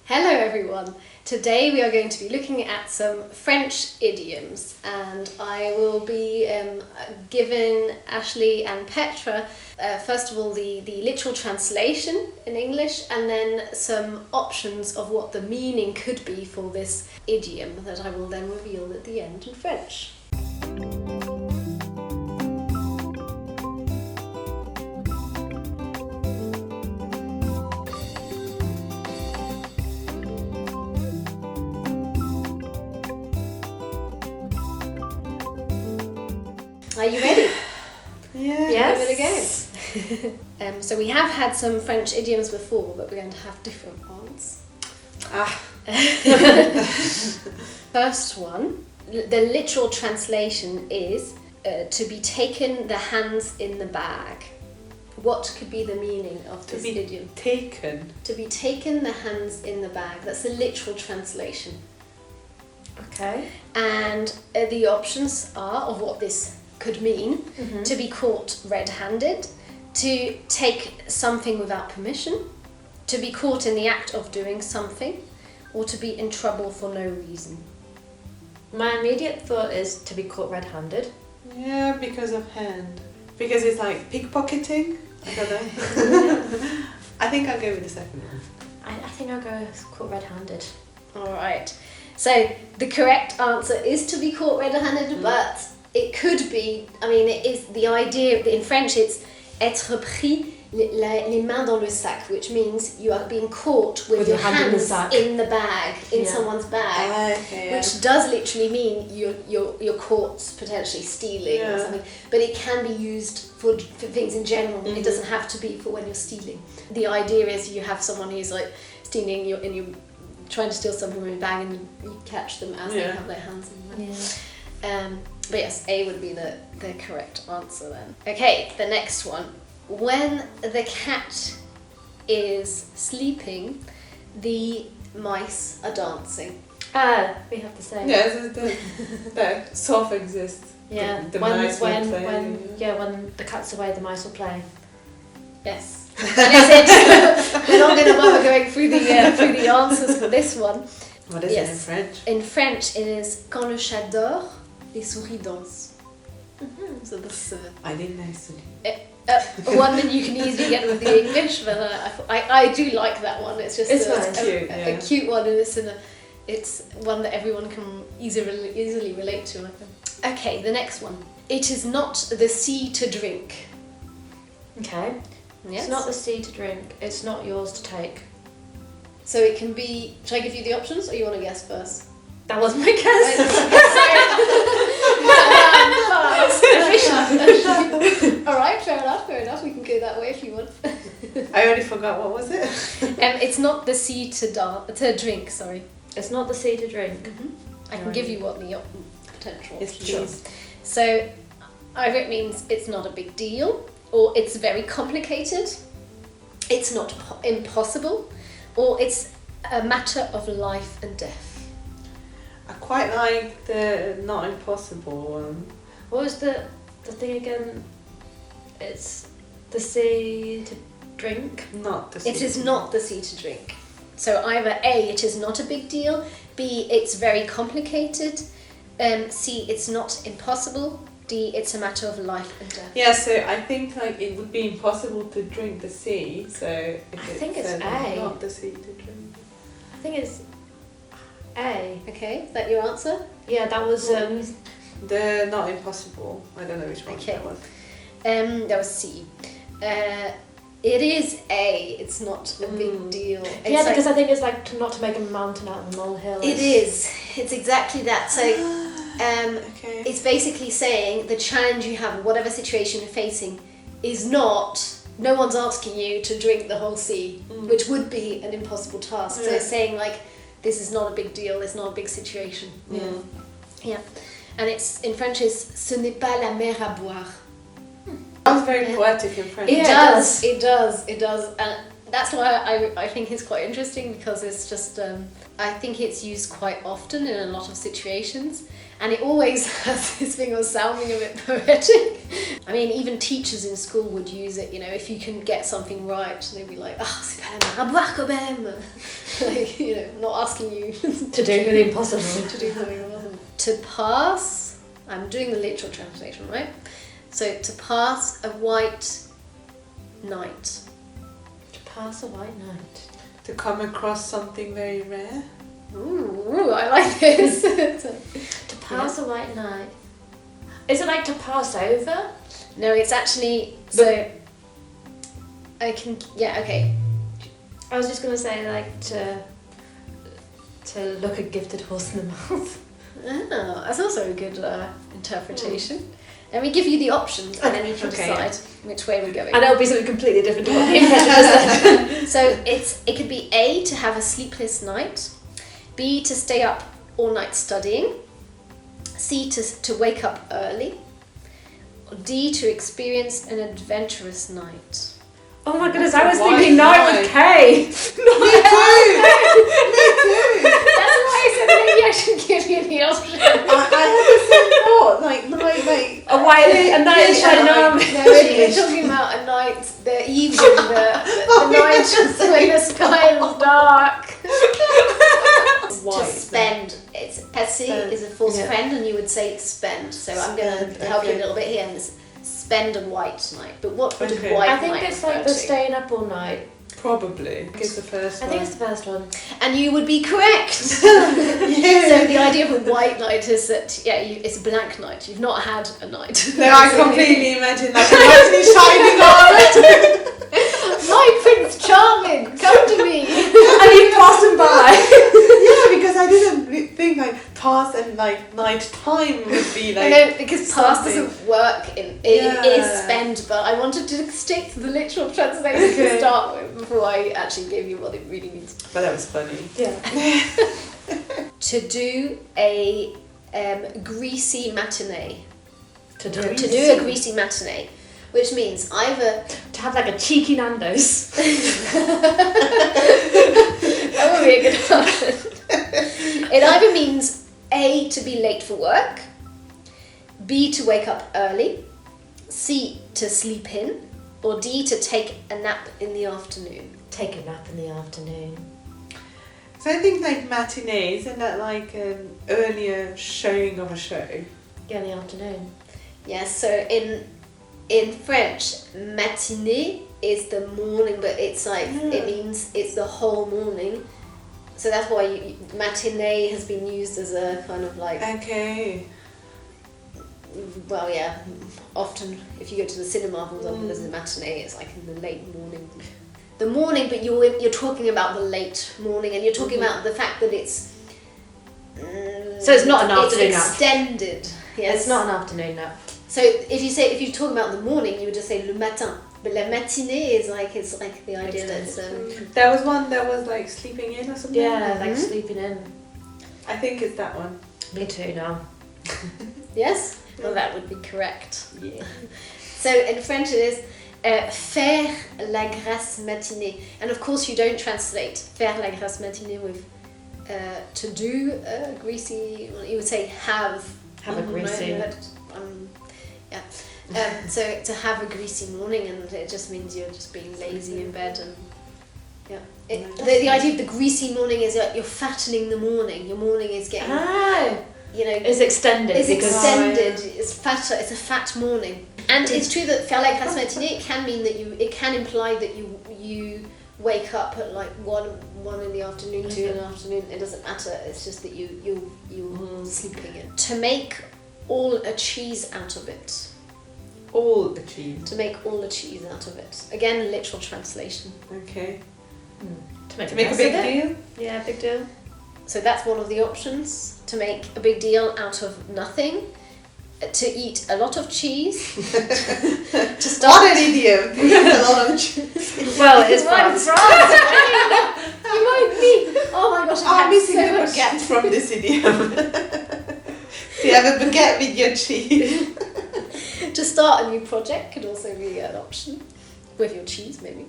Hello everyone! Today we are going to be looking at some French idioms, and I will be giving Ashley and Petra first of all the literal translation in English, and then some options of what the meaning could be for this idiom that I will then reveal at the end in French. Are you ready? Yes. Give it a go. So we have had some French idioms before, but we're going to have different ones. First one, the literal translation is to be taken the hands in the bag. What could be the meaning of this idiom? Taken. To be taken the hands in the bag. That's the literal translation. Okay. And the options are of what this could mean: to be caught red-handed, to take something without permission, to be caught in the act of doing something, or to be in trouble for no reason. My immediate thought is to be caught red-handed. Yeah, because of hand. Because it's like pickpocketing. I don't know. I think I'll go with the second one. I think I'll go caught red-handed. All right. So the correct answer is to be caught red-handed, but it could be, it is the idea, in French it's être pris les mains dans le sac, which means you are being caught with your hand hands in the bag, in someone's bag, which does literally mean you're caught potentially stealing or something, but it can be used for things in general. It doesn't have to be for when you're stealing. The idea is you have someone who's like stealing and you're trying to steal something from your bag, and you catch them as they have their hands in the bag. But yes, A would be the correct answer then. Okay, the next one. When the cat is sleeping, the mice are dancing. We have the same. Yes, that sort of exists. Yeah. The mice will play. When the cat's away, the mice will play. Yes. We're not going to bother going through the answers for this one. What is it in French? In French, it is quand le chat dort, les souris dansent. So this I didn't know so. one that you can easily get with the English, but I do like that one. It's just cute, a cute one, and it's one that everyone can easily relate to. I think. Okay, the next one. It is not the sea to drink. Okay. Yes. It's not the sea to drink. It's not yours to take. So it can be. Should I give you the options, or you want to guess first? That was my guess. Alright, fair enough. We can go that way if you want. I already forgot, what was it? It's not the sea to drink, sorry. It's not the sea to drink. I can give you what the potential Yes, options please. are. So either it means it's not a big deal, or it's very complicated, it's not impossible, or it's a matter of life and death. I quite like the not impossible one. What was the thing again? It's the sea to drink. Not the sea. It is not the sea to drink. So either A, it is not a big deal, B, it's very complicated, C, it's not impossible, D, it's a matter of life and death. Yeah, so I think it would be impossible to drink the sea. So I think it's A. Not the sea to drink. I think it's A. Okay, is that your answer? Yeah, that was The not impossible. I don't know which one that was. That was C. It is A. It's not a big deal. It's because I think it's like not to make a mountain out of a molehill. It is. It's exactly that. So, Okay. it's basically saying the challenge you have, whatever situation you're facing, is not. No one's asking you to drink the whole sea, which would be an impossible task. So it's saying this is not a big deal. It's not a big situation. Yeah. And it's in French is ce n'est pas la mer à boire. Sounds very poetic in French. It does. And that's why I think it's quite interesting, because it's just I think it's used quite often in a lot of situations, and it always has this thing of sounding a bit poetic. I mean, even teachers in school would use it, you know, if you can get something right, they'd be like, ah, c'est pas la main, quand même. Like, you know, not asking you To do the impossible. to do something impossible. To pass, I'm doing the literal translation, right? So, to pass a white night. To pass a white night. To come across something very rare. Ooh, I like this. To pass a white night. Is it like to pass over? No, it's actually, so I can, yeah, okay. I was just gonna say like to look a gifted horse in the mouth. Oh, that's also a good interpretation. Let me give you the options, and then you can decide which way we're going. And it'll be something completely different to what the impression said. So it could be A, to have a sleepless night, B, to stay up all night studying, C, to wake up early, or D, to experience an adventurous night. Oh my goodness, I was thinking night with K. Me too! That's why I said maybe I should give you the option. I had the same thought, like night. A night in shining armour. No, we're talking about a night, the evening, the night when the sky is dark. To spend. It's passer is a false friend, and you would say spend. So I'm going to help you a little bit here. And spend a white night. But what would a white night? I think it's like the staying up all night. Probably. It's the first one. I think it's the first one. And you would be correct. Yeah. So the idea of a white night is that it's a blank night. You've not had a night. No, I completely imagine like a lovely shining armour. My Prince Charming, come to me. And you pass him by. Yeah, because I didn't think like pass and like night time would be like. No, because pass something. doesn't work in it is spend, but I wanted to stick to the literal translation to start with before I actually gave you what it really means. But that was funny. Yeah. To do a greasy matinee. To do a greasy matinee, which means either to have like a cheeky Nando's. that would be a good option. It either means A, to be late for work, B, to wake up early, C, to sleep in, or D, to take a nap in the afternoon. Take a nap in the afternoon. So I think like matinee, isn't that like an earlier showing of a show? Yeah, in the afternoon. Yes, so in French, matinee is the morning, but it's like, it means it's the whole morning. So that's why matinee has been used as a kind of like... Okay. Well, yeah, often if you go to the cinema, for example, there's a matinee, it's like in the late morning. The morning, but you're talking about the late morning, and you're talking about the fact that it's... So it's not an afternoon nap. It's extended. Yes. It's not an afternoon nap. So if you talk about the morning, you would just say le matin. But la matinée is like, it's like the idea that it's... There was one that was like sleeping in or something? Yeah, like sleeping in. I think it's that one. Me too now. Yes? Well, that would be correct. Yeah. So in French it is faire la grasse matinée. And of course you don't translate faire la grasse matinée with to do a greasy, you would say have a greasy. So to have a greasy morning, and it just means you're just being lazy in bed, and the idea of the greasy morning is that you're fattening the morning. Your morning is getting it's extended. It's fatter. It's a fat morning, and it's true that faire la grasse matinée can mean that it can imply that you wake up at like one in the afternoon, 2 in the afternoon. It doesn't matter. It's just that you're sleeping in. To make all a cheese out of it. All the cheese. To make all the cheese out of it. Again, literal translation. Okay. To make a big deal? Yeah, big deal. So that's one of the options. To make a big deal out of nothing. To eat a lot of cheese. To start. What an idiom! A lot of cheese. Well, it's France. You might be. Oh my gosh, I'm missing so a much. baguette from this idiom. Do you have a baguette with your cheese? To start a new project could also be an option. with your cheese maybe.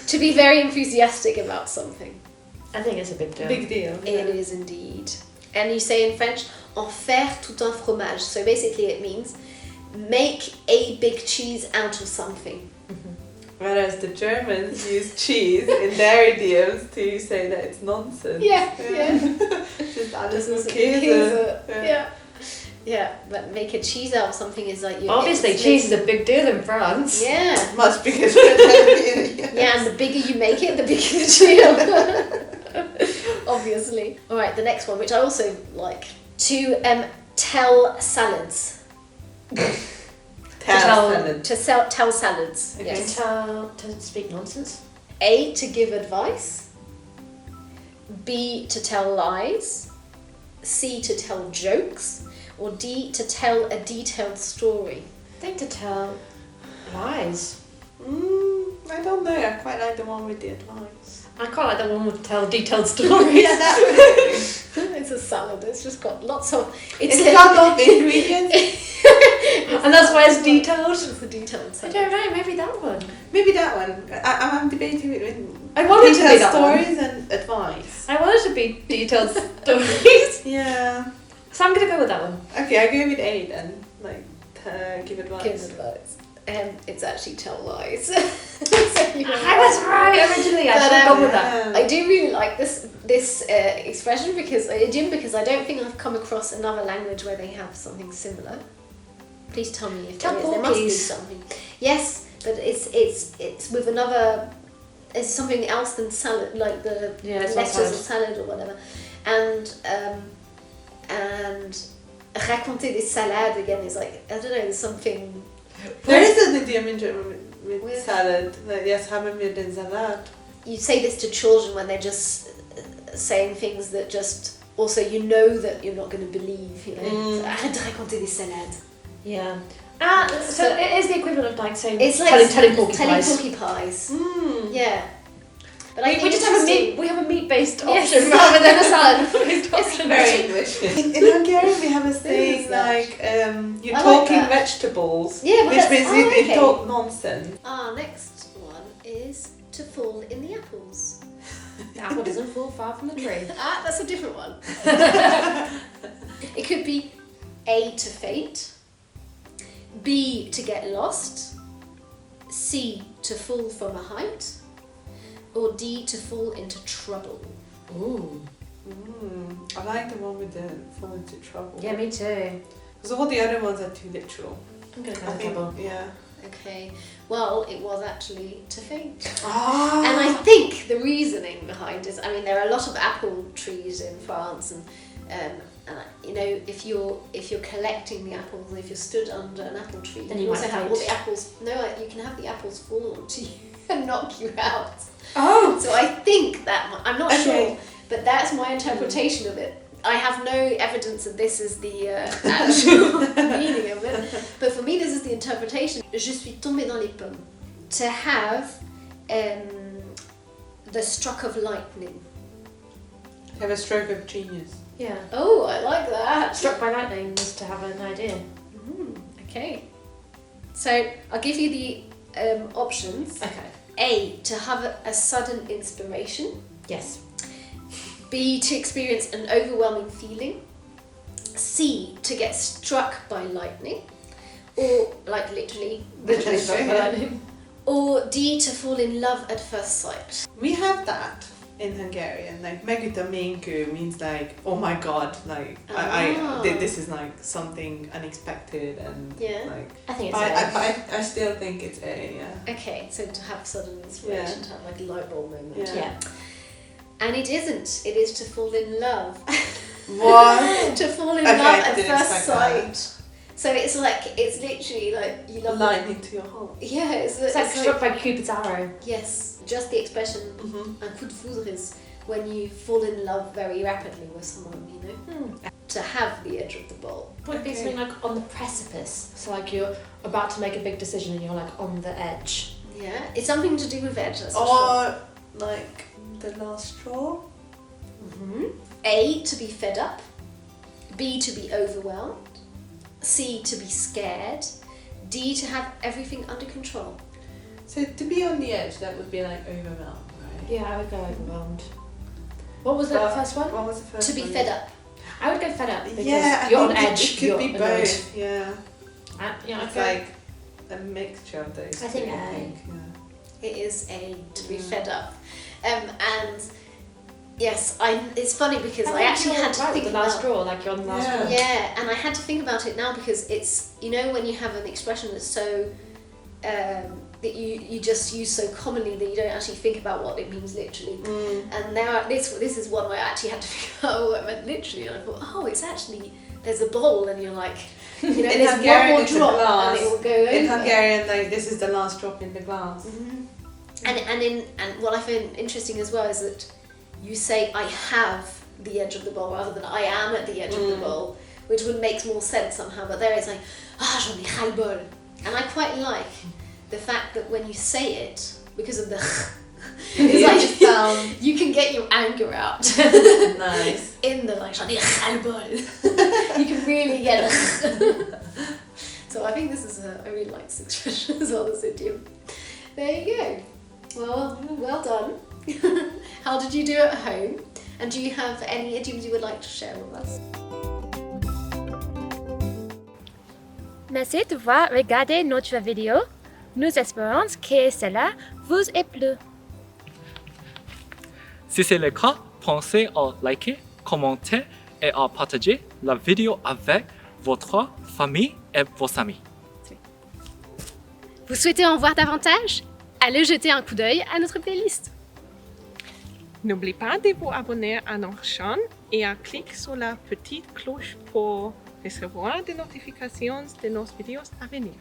To be very enthusiastic about something. I think it's a big deal. Big deal. It is indeed. And you say in French, en faire tout un fromage. So basically it means make a big cheese out of something. Whereas the Germans use cheese in their idioms to say that it's nonsense. Yeah. Just alles Das ist Käse. Käse. Yeah, but make a cheese out of something is like... Obviously, cheese is a big deal in France. Yeah. Much bigger than Yeah, and the bigger you make it, the bigger the deal. Obviously. Alright, the next one, which I also like. To tell salads. Tell salads. Okay. Yes. To speak nonsense. A, to give advice. B, to tell lies. C, to tell jokes. Or D, to tell a detailed story. I think to tell lies. I don't know. I quite like the one with the advice. I quite like the one with tell detailed stories. Yeah, that It's a salad. It's just got lots of... It's got a lot of ingredients. And that's why it's detailed. It's the detailed I salad. don't know, maybe that one. Maybe that one. I'm debating between I wanted to be detailed that one. stories and advice. I wanted to be detailed stories. Yeah. So I'm going to go with that one. Okay, I go with A then. Like, give advice. Give advice. It's actually tell lies. So I was right originally. I should have gone with that. I do really like this expression idiom because I don't think I've come across another language where they have something similar. Please tell me if there is. There must be something. Yes, but it's with another. It's something else than salad, like the letters of salad or whatever, and raconter des salades again is like, I don't know, there's something. There is an idiom in German with salad. Like, yes, haben wir den Salat. You say this to children when they're just saying things that just also you know that you're not going to believe. You know, arrête de raconter des salades. Yeah. So it is the equivalent of like saying it's like telling porcupines. Telling porcupines. Yeah. But we just have a meat-based option Yes. rather than a salad-based option. Very English. In Hungarian we have a saying like you're talking vegetables, which means you talk nonsense. Our next one is to fall in the apples. The apple doesn't fall far from the tree. That's a different one. It could be A, to faint. B, to get lost. C, to fall from a height. Or D, to fall into trouble. Ooh. I like the one with the fall into trouble. Yeah, me too. Because all the other ones are too literal. I'm going to go with trouble. Yeah. Okay, well, it was actually to faint. Ah. And I think the reasoning behind it, I mean, there are a lot of apple trees in France, and you know, if you're collecting the apples, if you're stood under an apple tree, then you you also might have faint. all the apples. No, you can have the apples fall onto you and knock you out. Oh. So I think that I'm not Okay. sure, but that's my interpretation of it. I have no evidence that this is the actual meaning of it, but for me this is the interpretation. Je suis tombée dans les pommes. To have the stroke of lightning. Have a stroke of genius. Yeah. Oh, I like that. Struck by lightning is to have an idea. Okay. So I'll give you the options. Okay. A, to have a sudden inspiration. Yes. B, to experience an overwhelming feeling. C, to get struck by lightning. Or, like literally struck by lightning. Or D, to fall in love at first sight. We have that in Hungarian. Like megütöménykő means like, oh my god, like this is like something unexpected and like. I think it's I still think it's A. Yeah. Okay, so to have sudden inspiration, to have like a light bulb moment. Yeah. And it isn't. It is to fall in love. What? To fall in love at didn't first expect sight. that. So it's literally like you love Lightning to your heart. Yeah, It's like struck by Cupid's arrow. Yes, just the expression un coup de foudre is when you fall in love very rapidly with someone, you know. To have the edge of the bowl. Would be something like on the precipice. So like you're about to make a big decision and you're like on the edge. Yeah, it's something to do with edge, that's for sure. Or like the last straw. A, to be fed up. B, to be overwhelmed. C, to be scared. D, to have everything under control. So to be on the edge, that would be like overwhelmed, right? Yeah, I would go overwhelmed. What was the first one? What was the first To be one? fed up. I would go fed up because Yeah, you're I on think edge. it could you're be annoyed. both. Yeah. Yeah, It's okay. like a mixture of those. I think two, it is a to be fed up. And yes, it's funny because I actually had to think the about last draw, like you're on the last draw. Yeah, and I had to think about it now because it's, you know, when you have an expression that's so that you just use so commonly that you don't actually think about what it means literally. And now this is one where I actually had to think about what it meant literally, and I thought, oh, it's actually, there's a bowl, and you're like, you know, In there's Hungarian, one more it's a drop glass. and it will go over. In Hungarian, like, this is the last drop in the glass. And what I find interesting as well is that you say I have the edge of the bowl rather than I am at the edge of the bowl, which would make more sense somehow. But there it's like j'en ai ras le bol, and I quite like the fact that when you say it, because of the it's like you can get your anger out. Nice. In the like j'en ai ras le bol, you can really get it. So I think this is I really like this expression as well, this idiom. There you go. Well done. How did you do at home? And do you have any idioms you would like to share with us? Merci d'avoir regardé notre vidéo. Nous espérons que cela vous ait plu. Si c'est le cas, pensez à liker, commenter et à partager la vidéo avec votre famille et vos amis. Vous souhaitez en voir davantage? Allez jeter un coup d'œil à notre playlist. N'oubliez pas de vous abonner à notre chaîne et à cliquer sur la petite cloche pour recevoir des notifications de nos vidéos à venir.